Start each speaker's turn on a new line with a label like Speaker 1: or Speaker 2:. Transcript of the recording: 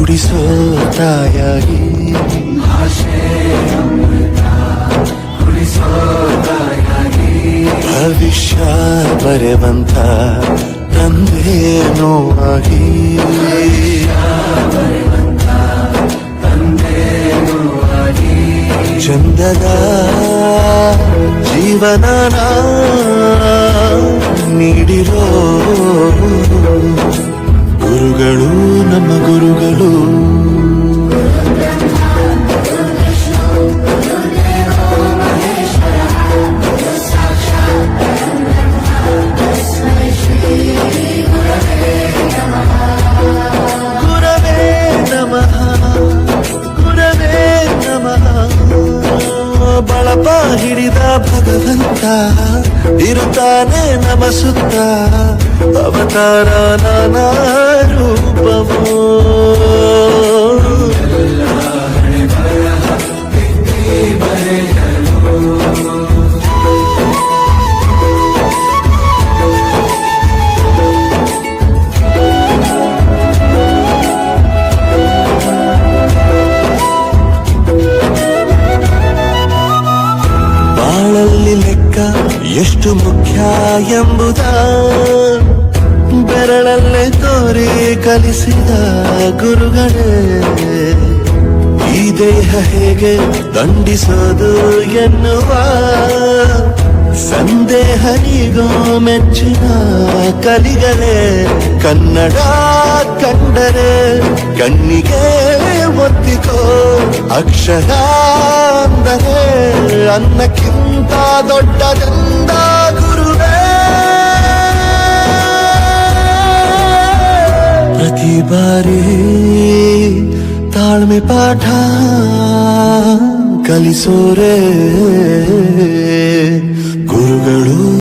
Speaker 1: ಕುಡಿಸೋ ತಾಯಾಗಿ ಭವಿಷ್ಯ ಬರೆವಂತ ತಂದೇನೋ ಆಗಿ ಚಂದದ ಜೀವನನ ನೀಡಿರೋ ಗುರುಗಳು ನಮ್ಮ ಗುರುಗಳು. ಗುರವೇ ನಮಃ ಗುರವೇ ನಮಃ. ಬಳಪ ಹಿಡಿದ ಭಗವಂತ ಇರುತ್ತಾನೆ ನಮ ಸುತ್ತ. ಅವತಾರ ನಾನಾ ರೂಪವೋ ಬಾಳಲ್ಲಿ ಲೆಕ್ಕ ಎಷ್ಟು ಮುಖ್ಯ ಎಂಬುದ ಬೆರಳಲ್ಲೇ ತೋರಿ ಕಲಿಸಿದ ಗುರುಗಳೇ. ಈ ದೇಹ ಹೇಗೆ ದಂಡಿಸೋದು ಎನ್ನುವ ಸಂದೇಹನಿಗೋ ಮೆಚ್ಚಿನ ಕಲಿಗಳೇ. ಕನ್ನಡ ಕಂಡರೆ ಕಣ್ಣಿಗೆ ಒತ್ತಿಕೋ ಅಕ್ಷರ ಅಂದರೆ ಅನ್ನಕ್ಕಿಂತ ದೊಡ್ಡದೆಂದ ಗುರುವೇ. ಪ್ರತಿ ಬಾರಿ ತಾಳ್ಮೆ ಪಾಠ ಕಲಿಸೋರೇ